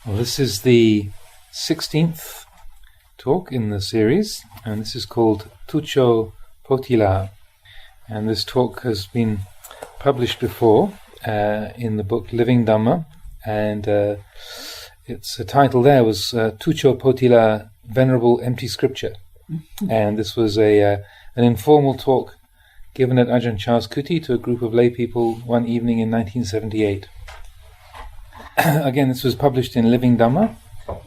Well, this is the 16th talk in the series, and this is called Tuccho Pothila. And this talk has been published before in the book Living Dhamma, and its title there was Tuccho Pothila, Venerable Empty Scripture. And this was an informal talk given at Ajahn Chah's kuti to a group of lay people one evening in 1978. Again, this was published in Living Dhamma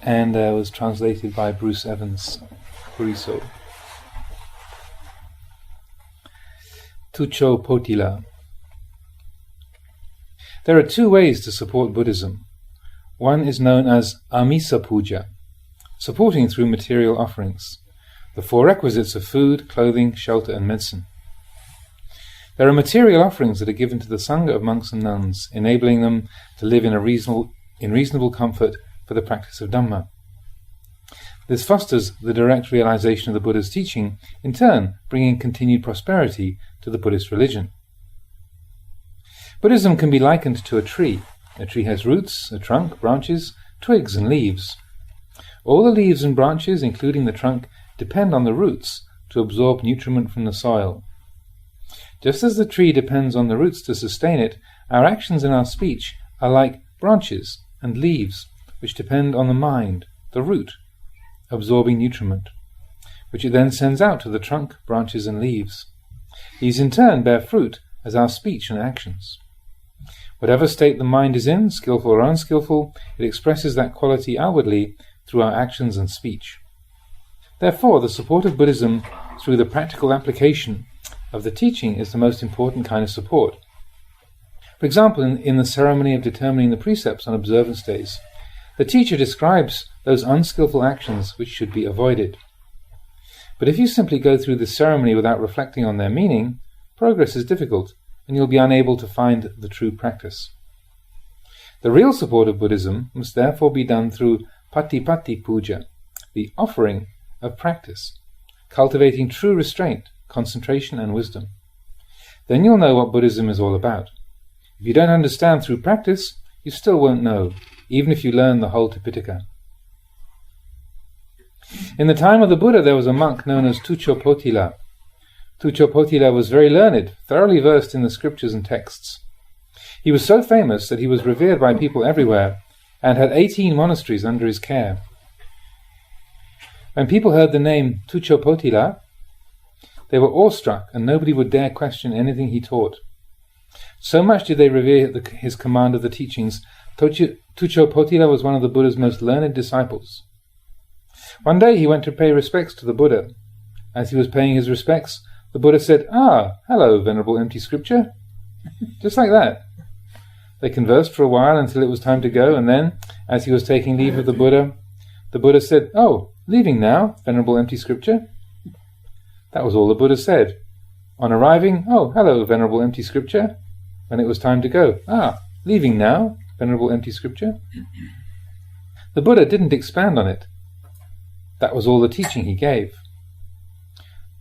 and was translated by Bruce Evans Puriso. Tuccho Pothila. There are two ways to support Buddhism. One is known as Amisa Puja, supporting through material offerings, the four requisites of food, clothing, shelter and medicine. There are material offerings that are given to the Sangha of monks and nuns, enabling them to live in reasonable comfort for the practice of Dhamma. This fosters the direct realization of the Buddha's teaching, in turn bringing continued prosperity to the Buddhist religion. Buddhism can be likened to a tree. A tree has roots, a trunk, branches, twigs and leaves. All the leaves and branches, including the trunk, depend on the roots to absorb nutriment from the soil. Just as the tree depends on the roots to sustain it, our actions and our speech are like branches and leaves, which depend on the mind, the root, absorbing nutriment, which it then sends out to the trunk, branches and leaves. These in turn bear fruit as our speech and actions. Whatever state the mind is in, skillful or unskillful, it expresses that quality outwardly through our actions and speech. Therefore, the support of Buddhism through the practical application of the teaching is the most important kind of support. For example, in the ceremony of determining the precepts on observance days, the teacher describes those unskillful actions which should be avoided. But if you simply go through the ceremony without reflecting on their meaning, progress is difficult, and you'll be unable to find the true practice. The real support of Buddhism must therefore be done through Patipatti Puja, the offering of practice, cultivating true restraint, concentration and wisdom. Then you'll know what Buddhism is all about. If you don't understand through practice, you still won't know, even if you learn the whole Tipitaka. In the time of the Buddha, there was a monk known as Tuccho Pothila. Tuccho Pothila was very learned, thoroughly versed in the scriptures and texts. He was so famous that he was revered by people everywhere and had 18 monasteries under his care. When people heard the name Tuccho Pothila, they were awestruck, and nobody would dare question anything he taught. So much did they revere his command of the teachings. Tuccho Pothila was one of the Buddha's most learned disciples. One day he went to pay respects to the Buddha. As he was paying his respects, the Buddha said, "Ah, hello, Venerable Empty Scripture." Just like that. They conversed for a while until it was time to go, and then, as he was taking leave of the Buddha said, "Oh, leaving now, Venerable Empty Scripture?" That was all the Buddha said. On arriving, "Oh, hello, Venerable Empty Scripture." When it was time to go, "Ah, leaving now, Venerable Empty Scripture." The Buddha didn't expand on it. That was all the teaching he gave.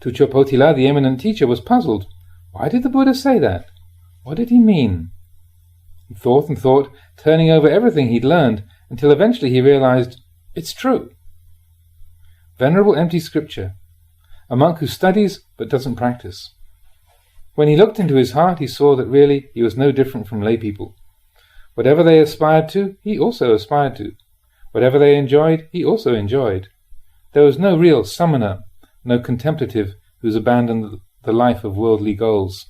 Tuccho Pothila, the eminent teacher, was puzzled. Why did the Buddha say that? What did he mean? He thought and thought, turning over everything he'd learned, until eventually he realized, it's true. Venerable Empty Scripture. A monk who studies but doesn't practice. When he looked into his heart, he saw that really he was no different from lay people. Whatever they aspired to, he also aspired to. Whatever they enjoyed, he also enjoyed. There was no real samana, no contemplative who's abandoned the life of worldly goals.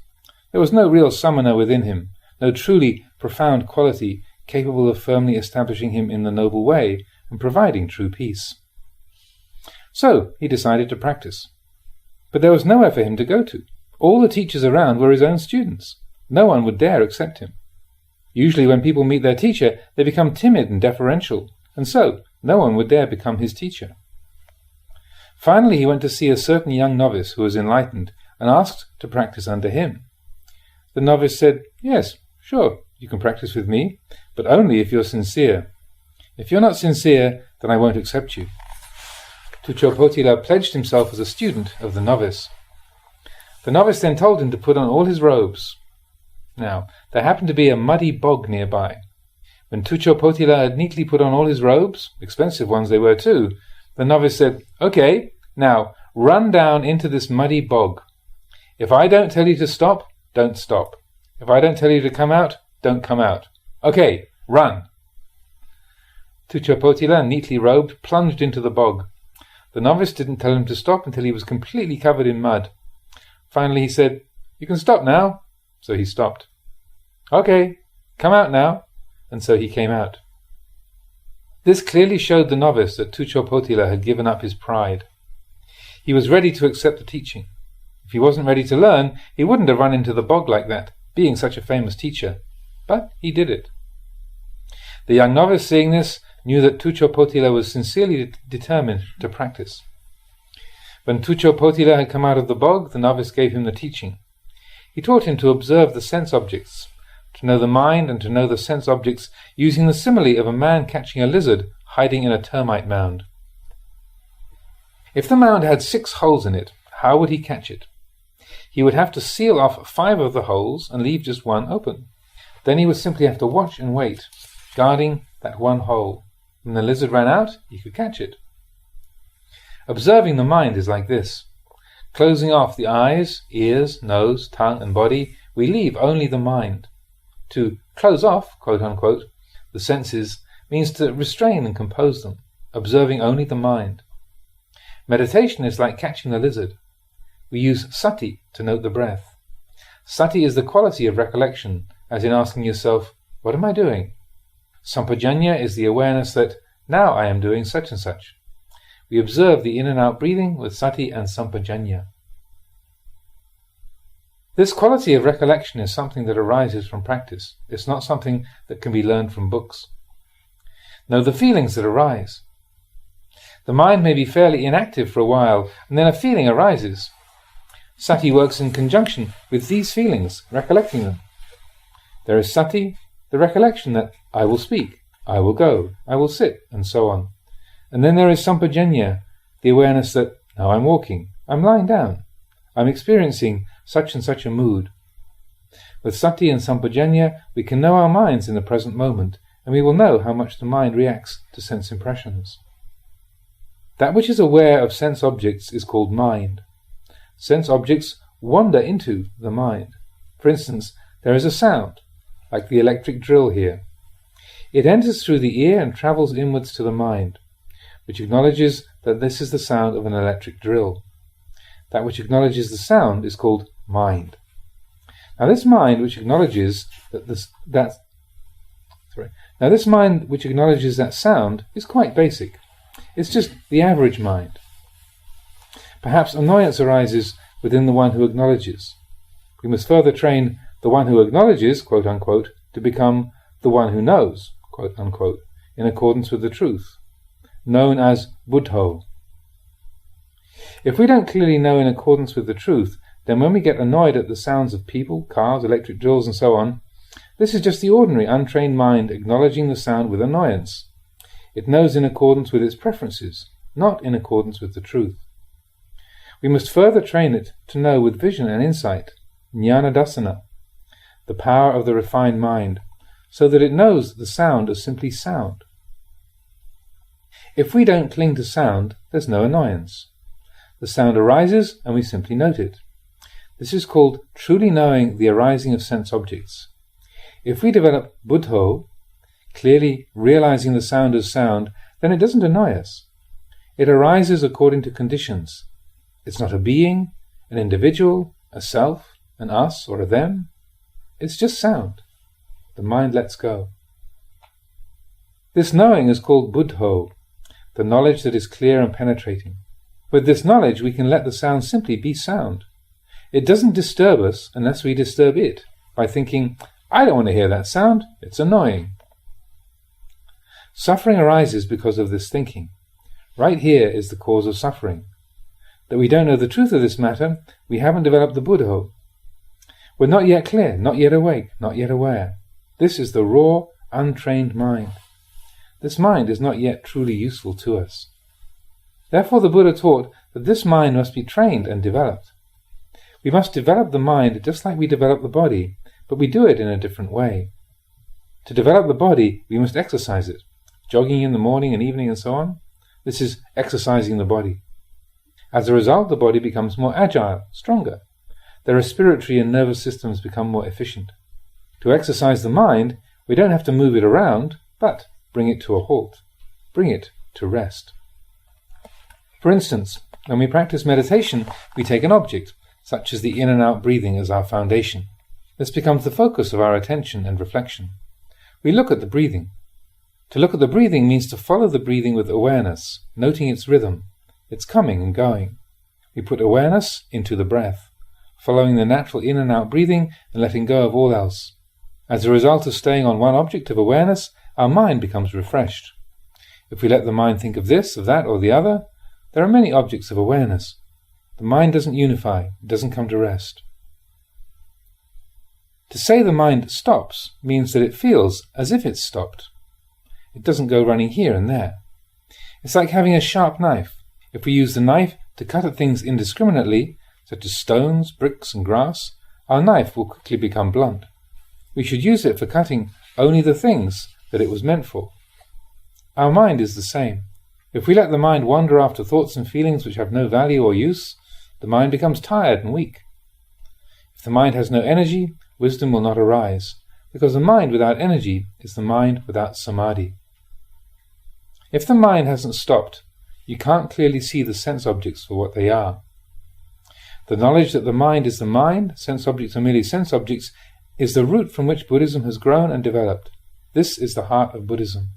There was no real samana within him, no truly profound quality capable of firmly establishing him in the noble way and providing true peace. So he decided to practice. But there was nowhere for him to go to. All the teachers around were his own students. No one would dare accept him. Usually when people meet their teacher, they become timid and deferential, and so no one would dare become his teacher. Finally he went to see a certain young novice who was enlightened and asked to practice under him. The novice said, "Yes, sure, you can practice with me, but only if you're sincere. If you're not sincere, then I won't accept you." Tuccho Pothila pledged himself as a student of the novice. The novice then told him to put on all his robes. Now, there happened to be a muddy bog nearby. When Tuccho Pothila had neatly put on all his robes, expensive ones they were too, the novice said, "Okay, now run down into this muddy bog. If I don't tell you to stop, don't stop. If I don't tell you to come out, don't come out. Okay, run." Tuccho Pothila, neatly robed, plunged into the bog. The novice didn't tell him to stop until he was completely covered in mud. Finally he said, "You can stop now." So he stopped. "Okay, come out now." And so he came out. This clearly showed the novice that Tuccho Pothila had given up his pride. He was ready to accept the teaching. If he wasn't ready to learn, he wouldn't have run into the bog like that, being such a famous teacher. But he did it. The young novice, seeing this, knew that Tuccho Pothila was sincerely determined to practice. When Tuccho Pothila had come out of the bog, the novice gave him the teaching. He taught him to observe the sense objects, to know the mind and to know the sense objects, using the simile of a man catching a lizard hiding in a termite mound. If the mound had 6 holes in it, how would he catch it? He would have to seal off 5 of the holes and leave just 1 open. Then he would simply have to watch and wait, guarding that 1 hole. When the lizard ran out, he could catch it. Observing the mind is like this. Closing off the eyes, ears, nose, tongue and body, we leave only the mind. To close off, quote unquote, the senses means to restrain and compose them, observing only the mind. Meditation is like catching the lizard. We use sati to note the breath. Sati is the quality of recollection, as in asking yourself, "What am I doing?" Sampajanya is the awareness that now I am doing such and such. We observe the in and out breathing with sati and sampajanya. This quality of recollection is something that arises from practice. It's not something that can be learned from books. Know the feelings that arise. The mind may be fairly inactive for a while, and then a feeling arises. Sati works in conjunction with these feelings, recollecting them. There is sati, the recollection that I will speak, I will go, I will sit, and so on. And then there is sampajanya, the awareness that now I'm walking, I'm lying down, I'm experiencing such and such a mood. With sati and sampajanya, we can know our minds in the present moment, and we will know how much the mind reacts to sense impressions. That which is aware of sense objects is called mind. Sense objects wander into the mind. For instance, there is a sound, like the electric drill here. It enters through the ear and travels inwards to the mind, which acknowledges that this is the sound of an electric drill. That which acknowledges the sound is called mind. Now this mind which acknowledges that sound is quite basic. It's just the average mind. Perhaps annoyance arises within the one who acknowledges. We must further train the one who acknowledges, quote unquote, to become the one who knows, quote unquote, in accordance with the truth, known as buddho. If we don't clearly know in accordance with the truth, then when we get annoyed at the sounds of people, cars, electric drills and so on, this is just the ordinary untrained mind acknowledging the sound with annoyance. It knows in accordance with its preferences, not in accordance with the truth. We must further train it to know with vision and insight, jnana dasana, the power of the refined mind, so that it knows the sound as simply sound. If we don't cling to sound, there's no annoyance. The sound arises and we simply note it. This is called truly knowing the arising of sense objects. If we develop buddho, clearly realizing the sound as sound, then it doesn't annoy us. It arises according to conditions. It's not a being, an individual, a self, an us or a them. It's just sound. The mind lets go. This knowing is called buddho, the knowledge that is clear and penetrating. With this knowledge we can let the sound simply be sound. It doesn't disturb us unless we disturb it by thinking, I don't want to hear that sound, it's annoying. Suffering arises because of this thinking. Right here is the cause of suffering. That we don't know the truth of this matter, we haven't developed the buddho. We're not yet clear, not yet awake, not yet aware. This is the raw, untrained mind. This mind is not yet truly useful to us. Therefore the Buddha taught that this mind must be trained and developed. We must develop the mind just like we develop the body, but we do it in a different way. To develop the body, we must exercise it. Jogging in the morning and evening and so on. This is exercising the body. As a result, the body becomes more agile, stronger. The respiratory and nervous systems become more efficient. To exercise the mind, we don't have to move it around, but bring it to a halt. Bring it to rest. For instance, when we practice meditation, we take an object, such as the in and out breathing, as our foundation. This becomes the focus of our attention and reflection. We look at the breathing. To look at the breathing means to follow the breathing with awareness, noting its rhythm, its coming and going. We put awareness into the breath, following the natural in and out breathing and letting go of all else. As a result of staying on one object of awareness, our mind becomes refreshed. If we let the mind think of this, of that, or the other, there are many objects of awareness. The mind doesn't unify, it doesn't come to rest. To say the mind stops means that it feels as if it's stopped. It doesn't go running here and there. It's like having a sharp knife. If we use the knife to cut at things indiscriminately, such as stones, bricks and grass, our knife will quickly become blunt. We should use it for cutting only the things that it was meant for. Our mind is the same. If we let the mind wander after thoughts and feelings which have no value or use, the mind becomes tired and weak. If the mind has no energy, wisdom will not arise, because the mind without energy is the mind without samadhi. If the mind hasn't stopped, you can't clearly see the sense objects for what they are. The knowledge that the mind is the mind, sense objects are merely sense objects, is the root from which Buddhism has grown and developed. This is the heart of Buddhism.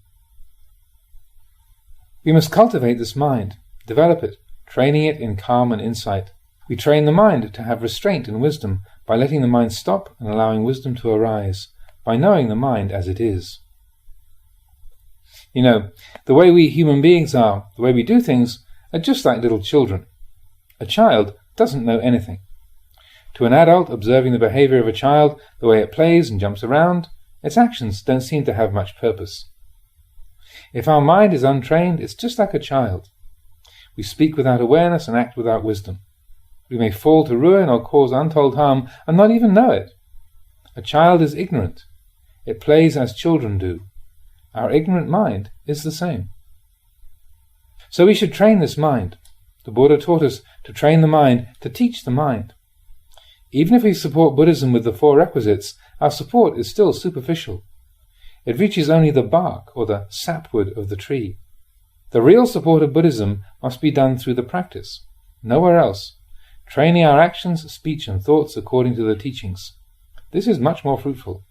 We must cultivate this mind, develop it, training it in calm and insight. We train the mind to have restraint and wisdom by letting the mind stop and allowing wisdom to arise, by knowing the mind as it is. You know, the way we human beings are, the way we do things, are just like little children. A child doesn't know anything. To an adult observing the behavior of a child, the way it plays and jumps around, its actions don't seem to have much purpose. If our mind is untrained, it's just like a child. We speak without awareness and act without wisdom. We may fall to ruin or cause untold harm and not even know it. A child is ignorant. It plays as children do. Our ignorant mind is the same. So we should train this mind. The Buddha taught us to train the mind, to teach the mind. Even if we support Buddhism with the 4 requisites, our support is still superficial. It reaches only the bark or the sapwood of the tree. The real support of Buddhism must be done through the practice, nowhere else, training our actions, speech and thoughts according to the teachings. This is much more fruitful.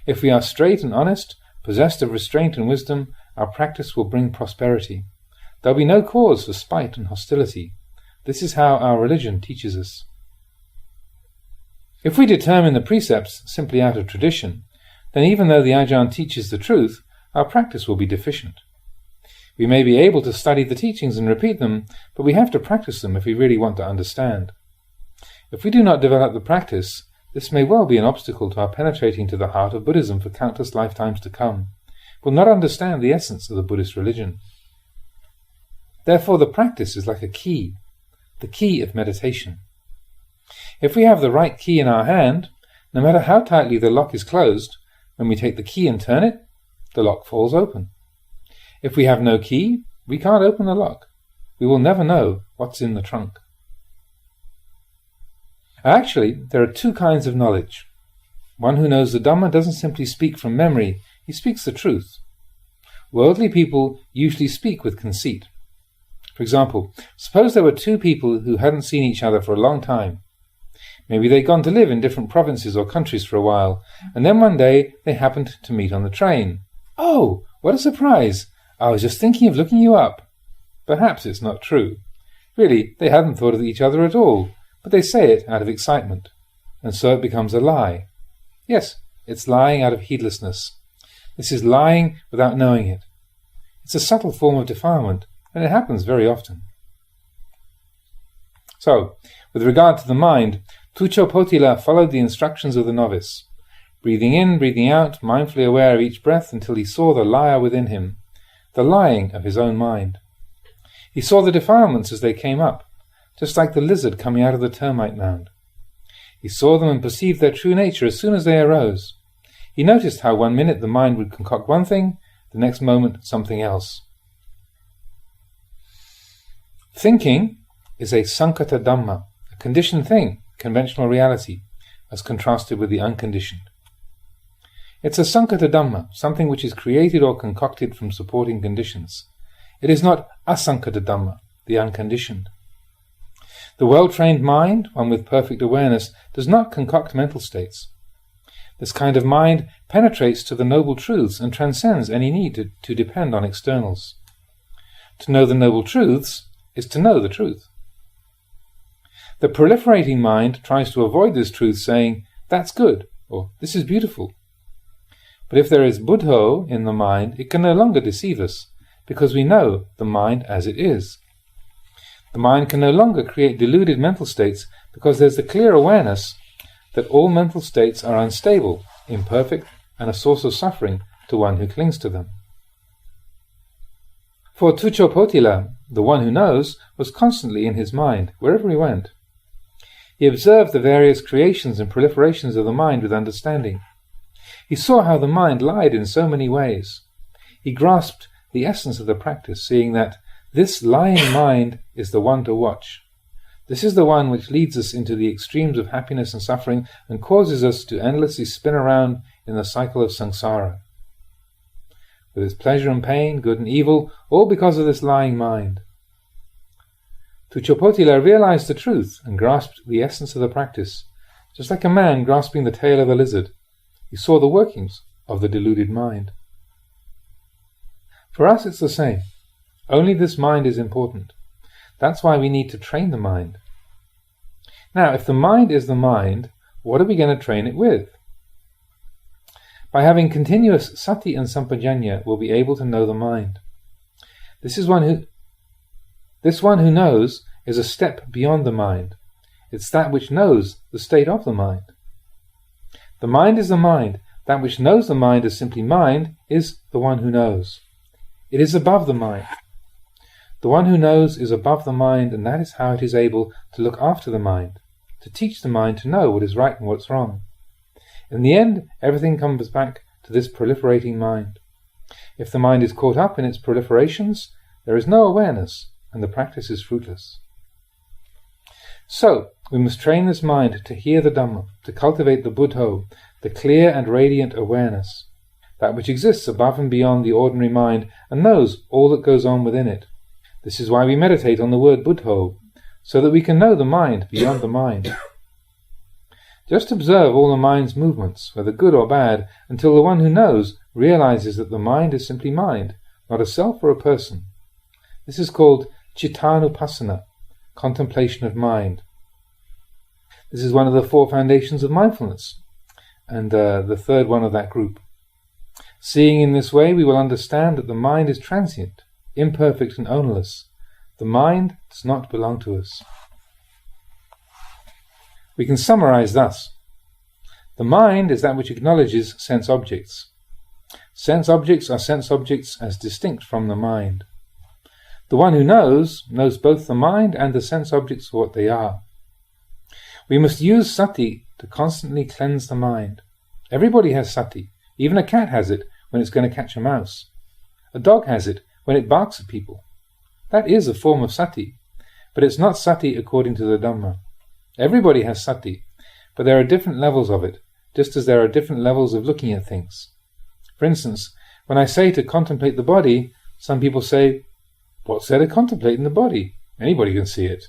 If we are straight and honest, possessed of restraint and wisdom, our practice will bring prosperity. There will be no cause for spite and hostility. This is how our religion teaches us. If we determine the precepts simply out of tradition, then even though the Ajahn teaches the truth, our practice will be deficient. We may be able to study the teachings and repeat them, but we have to practice them if we really want to understand. If we do not develop the practice, this may well be an obstacle to our penetrating to the heart of Buddhism for countless lifetimes to come. We will not understand the essence of the Buddhist religion. Therefore, the practice is like a key, the key of meditation. If we have the right key in our hand, no matter how tightly the lock is closed, when we take the key and turn it, the lock falls open. If we have no key, we can't open the lock. We will never know what's in the trunk. Actually, there are 2 kinds of knowledge. One who knows the Dhamma doesn't simply speak from memory, he speaks the truth. Worldly people usually speak with conceit. For example, suppose there were 2 people who hadn't seen each other for a long time. Maybe they'd gone to live in different provinces or countries for a while, and then one day they happened to meet on the train. "Oh, what a surprise! I was just thinking of looking you up." Perhaps it's not true. Really, they hadn't thought of each other at all, but they say it out of excitement, and so it becomes a lie. Yes, it's lying out of heedlessness. This is lying without knowing it. It's a subtle form of defilement, and it happens very often. So, with regard to the mind, Tuccho Pothila followed the instructions of the novice, breathing in, breathing out, mindfully aware of each breath until he saw the liar within him, the lying of his own mind. He saw the defilements as they came up, just like the lizard coming out of the termite mound. He saw them and perceived their true nature as soon as they arose. He noticed how 1 minute the mind would concoct one thing, the next moment something else. Thinking is a sankata dhamma, a conditioned thing, conventional reality, as contrasted with the unconditioned. It's a sankata dhamma, something which is created or concocted from supporting conditions. It is not asankata dhamma, the unconditioned. The well-trained mind, one with perfect awareness, does not concoct mental states. This kind of mind penetrates to the noble truths and transcends any need to depend on externals. To know the noble truths is to know the truth. The proliferating mind tries to avoid this truth, saying, "That's good," or "This is beautiful." But if there is buddho in the mind, it can no longer deceive us, because we know the mind as it is. The mind can no longer create deluded mental states, because there's the clear awareness that all mental states are unstable, imperfect, and a source of suffering to one who clings to them. For Tuccho Pothila, the one who knows, was constantly in his mind, wherever he went. He observed the various creations and proliferations of the mind with understanding. He saw how the mind lied in so many ways. He grasped the essence of the practice, seeing that this lying mind is the one to watch. This is the one which leads us into the extremes of happiness and suffering and causes us to endlessly spin around in the cycle of samsara. With its pleasure and pain, good and evil, all because of this lying mind. Tuccho Pothila realized the truth and grasped the essence of the practice, just like a man grasping the tail of a lizard. He saw the workings of the deluded mind. For us it's the same. Only this mind is important. That's why we need to train the mind. Now, if the mind is the mind, what are we going to train it with? By having continuous sati and sampajanya, we'll be able to know the mind. This one who knows is a step beyond the mind. It's that which knows the state of the mind. The mind is the mind. That which knows the mind as simply mind is the one who knows. It is above the mind. The one who knows is above the mind, and that is how it is able to look after the mind, to teach the mind to know what is right and what's wrong. In the end, everything comes back to this proliferating mind. If the mind is caught up in its proliferations, there is no awareness, and the practice is fruitless. So, we must train this mind to hear the Dhamma, to cultivate the buddho, the clear and radiant awareness, that which exists above and beyond the ordinary mind and knows all that goes on within it. This is why we meditate on the word buddho, so that we can know the mind beyond the mind. Just observe all the mind's movements, whether good or bad, until the one who knows realizes that the mind is simply mind, not a self or a person. This is called cittanupassana, contemplation of mind. This is one of the 4 foundations of mindfulness, and the third one of that group. Seeing in this way, we will understand that the mind is transient, imperfect and ownerless. The mind does not belong to us. We can summarize thus. The mind is that which acknowledges sense objects. Sense objects are sense objects as distinct from the mind. The one who knows both the mind and the sense objects for what they are. We must use sati to constantly cleanse the mind. Everybody has sati. Even a cat has it when it's going to catch a mouse. A dog has it when it barks at people. That is a form of sati, but it's not sati according to the Dhamma. Everybody has sati, but there are different levels of it, just as there are different levels of looking at things. For instance, when I say to contemplate the body, some people say, "What's there to contemplate in the body? Anybody can see it."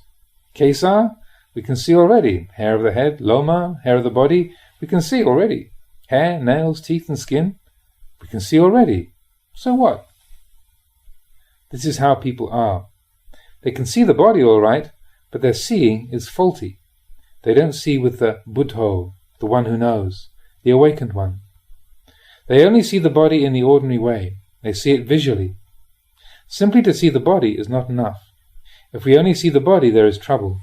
Kesar, we can see already. Hair of the head, loma, hair of the body, we can see already. Hair, nails, teeth and skin, we can see already. So what? This is how people are. They can see the body all right, but their seeing is faulty. They don't see with the buddho, the one who knows, the awakened one. They only see the body in the ordinary way. They see it visually. Simply to see the body is not enough. If we only see the body, there is trouble.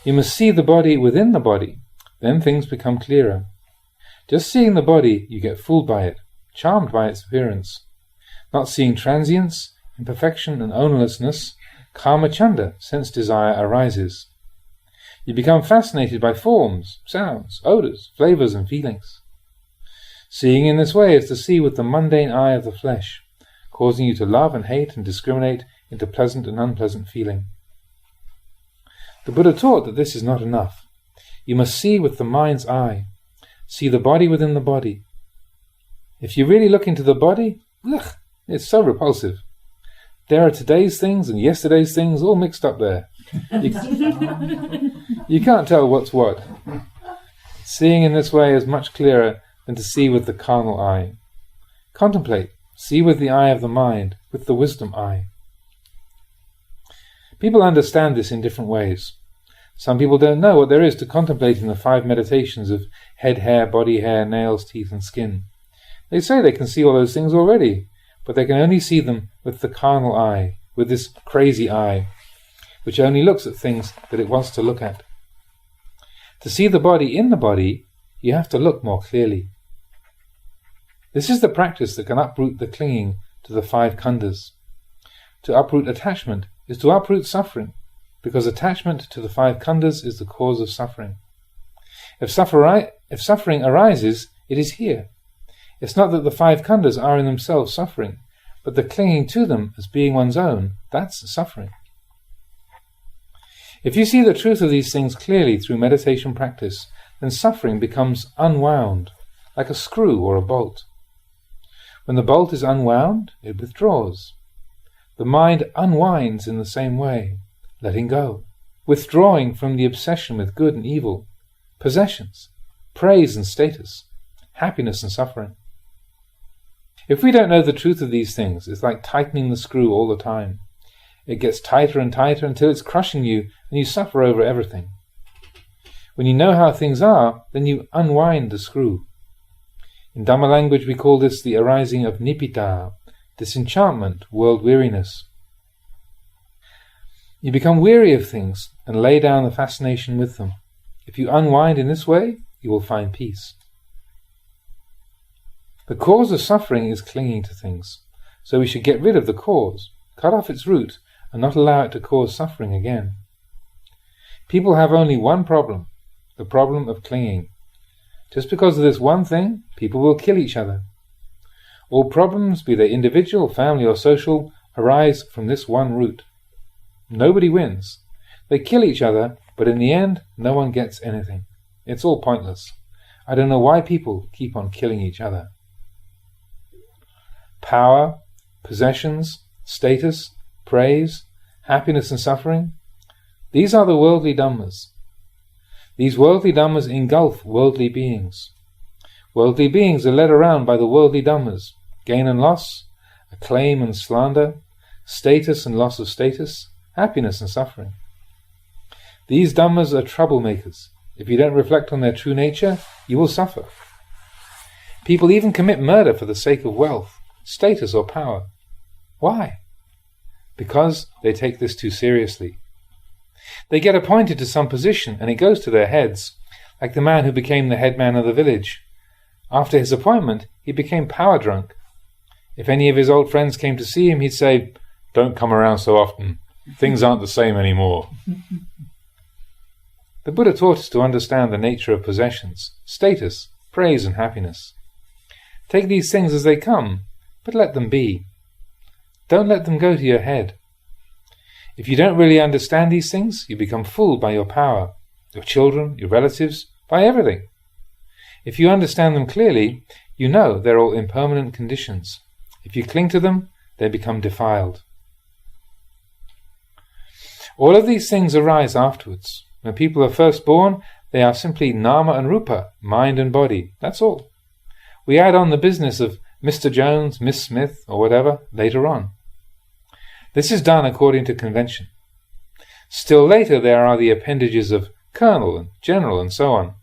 You must see the body within the body. Then things become clearer. Just seeing the body, you get fooled by it, charmed by its appearance. Not seeing transience, imperfection and ownerlessness, kama chanda, sense desire, arises. You become fascinated by forms, sounds, odours, flavours and feelings. Seeing in this way is to see with the mundane eye of the flesh, causing you to love and hate and discriminate into pleasant and unpleasant feeling. The Buddha taught that this is not enough. You must see with the mind's eye, see the body within the body. If you really look into the body, it's so repulsive. There are today's things and yesterday's things all mixed up there. You can't tell what's what. Seeing in this way is much clearer than to see with the carnal eye. Contemplate, see with the eye of the mind, with the wisdom eye. People understand this in different ways. Some people don't know what there is to contemplate in the 5 meditations of head, hair, body hair, nails, teeth and skin. They say they can see all those things already, but they can only see them with the carnal eye, with this crazy eye, which only looks at things that it wants to look at. To see the body in the body, you have to look more clearly. This is the practice that can uproot the clinging to the 5 khandhas. To uproot attachment is to uproot suffering, because attachment to the 5 khandhas is the cause of suffering. If suffering arises, it is here. It's not that the 5 khandhas are in themselves suffering, but the clinging to them as being one's own, that's suffering. If you see the truth of these things clearly through meditation practice, then suffering becomes unwound, like a screw or a bolt. When the bolt is unwound, it withdraws. The mind unwinds in the same way, letting go, withdrawing from the obsession with good and evil, possessions, praise and status, happiness and suffering. If we don't know the truth of these things, it's like tightening the screw all the time. It gets tighter and tighter until it's crushing you and you suffer over everything. When you know how things are, then you unwind the screw. In Dhamma language we call this the arising of nibbida, disenchantment, world-weariness. You become weary of things and lay down the fascination with them. If you unwind in this way, you will find peace. The cause of suffering is clinging to things, so we should get rid of the cause, cut off its root, and not allow it to cause suffering again. People have only one problem, the problem of clinging. Just because of this one thing, people will kill each other. All problems, be they individual, family or social, arise from this one root. Nobody wins. They kill each other, but in the end, no one gets anything. It's all pointless. I don't know why people keep on killing each other. Power, possessions, status, praise, happiness and suffering, these are the worldly dhammas. These worldly dhammas engulf worldly beings. Worldly beings are led around by the worldly dhammas, gain and loss, acclaim and slander, status and loss of status, happiness and suffering. These dhammas are troublemakers. If you don't reflect on their true nature, you will suffer. People even commit murder for the sake of wealth, status or power. Why? Because they take this too seriously. They get appointed to some position and it goes to their heads, like the man who became the headman of the village. After his appointment, he became power drunk. If any of his old friends came to see him, he'd say, "Don't come around so often. Things aren't the same anymore." The Buddha taught us to understand the nature of possessions, status, praise and happiness. Take these things as they come, but let them be. Don't let them go to your head. If you don't really understand these things, you become fooled by your power, your children, your relatives, by everything. If you understand them clearly, you know they're all impermanent conditions. If you cling to them, they become defiled. All of these things arise afterwards. When people are first born, they are simply nama and rupa, mind and body. That's all. We add on the business of Mr. Jones, Miss Smith, or whatever, later on. This is done according to convention. Still later there are the appendages of colonel and general and so on.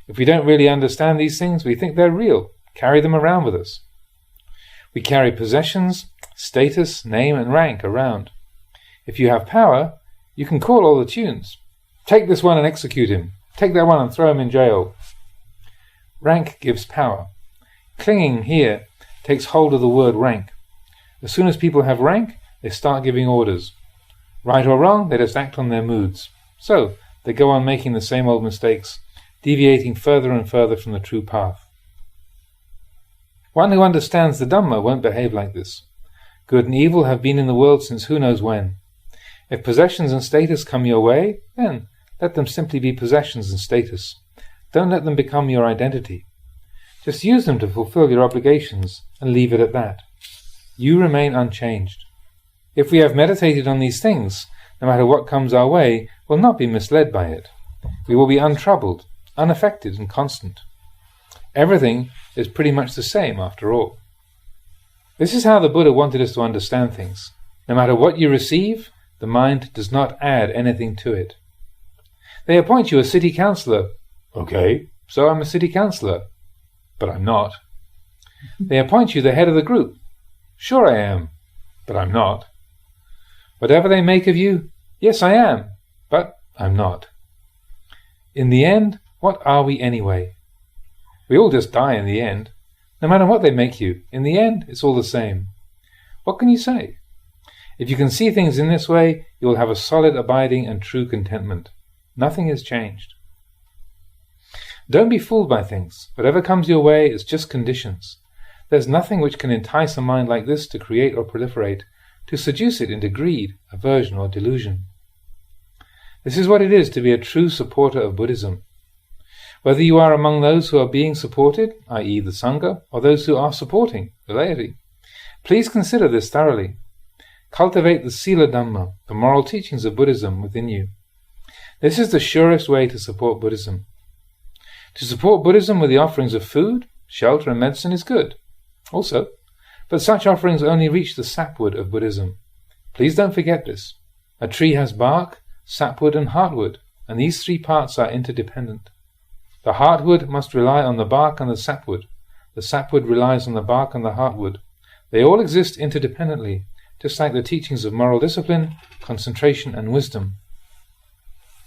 If we don't really understand these things, we think they're real, carry them around with us. We carry possessions, status, name and rank around. If you have power, you can call all the tunes. Take this one and execute him. Take that one and throw him in jail. Rank gives power. Clinging here takes hold of the word rank. As soon as people have rank, they start giving orders. Right or wrong, they just act on their moods. So, they go on making the same old mistakes, deviating further and further from the true path. One who understands the Dhamma won't behave like this. Good and evil have been in the world since who knows when. If possessions and status come your way, then let them simply be possessions and status. Don't let them become your identity. Just use them to fulfill your obligations and leave it at that. You remain unchanged. If we have meditated on these things, no matter what comes our way, we'll not be misled by it. We will be untroubled, unaffected and constant. Everything is pretty much the same after all. This is how the Buddha wanted us to understand things. No matter what you receive, the mind does not add anything to it. They appoint you a city councillor. Okay, so I'm a city councillor. But I'm not. They appoint you the head of the group. Sure I am, but I'm not. Whatever they make of you, yes I am, but I'm not. In the end, what are we anyway? We all just die in the end. No matter what they make you, in the end it's all the same. What can you say? If you can see things in this way, you will have a solid, abiding and true contentment. Nothing has changed. Don't be fooled by things. Whatever comes your way is just conditions. There's nothing which can entice a mind like this to create or proliferate, to seduce it into greed, aversion or delusion. This is what it is to be a true supporter of Buddhism. Whether you are among those who are being supported, i.e. the Sangha, or those who are supporting, the laity, please consider this thoroughly. Cultivate the Sila Dhamma, the moral teachings of Buddhism within you. This is the surest way to support Buddhism. To support Buddhism with the offerings of food, shelter and medicine is good, also, but such offerings only reach the sapwood of Buddhism. Please don't forget this. A tree has bark, sapwood and heartwood, and these three parts are interdependent. The heartwood must rely on the bark and the sapwood relies on the bark and the heartwood. They all exist interdependently, just like the teachings of moral discipline, concentration and wisdom.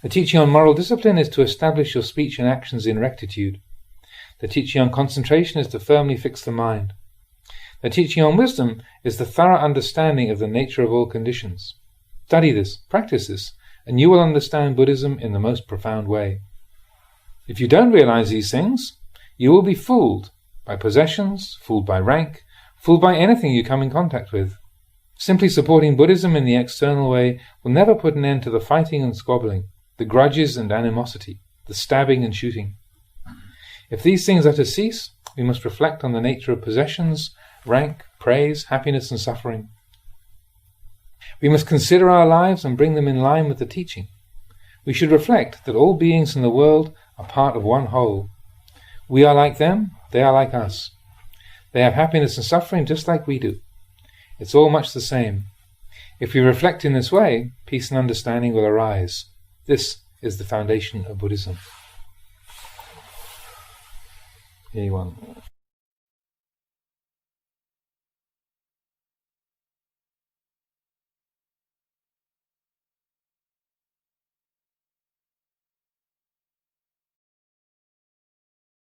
The teaching on moral discipline is to establish your speech and actions in rectitude. The teaching on concentration is to firmly fix the mind. The teaching on wisdom is the thorough understanding of the nature of all conditions. Study this, practice this, and you will understand Buddhism in the most profound way. If you don't realize these things, you will be fooled by possessions, fooled by rank, fooled by anything you come in contact with. Simply supporting Buddhism in the external way will never put an end to the fighting and squabbling, the grudges and animosity, the stabbing and shooting. If these things are to cease, we must reflect on the nature of possessions, rank, praise, happiness and suffering. We must consider our lives and bring them in line with the teaching. We should reflect that all beings in the world are part of one whole. We are like them, they are like us. They have happiness and suffering just like we do. It's all much the same. If we reflect in this way, peace and understanding will arise. This is the foundation of Buddhism. A1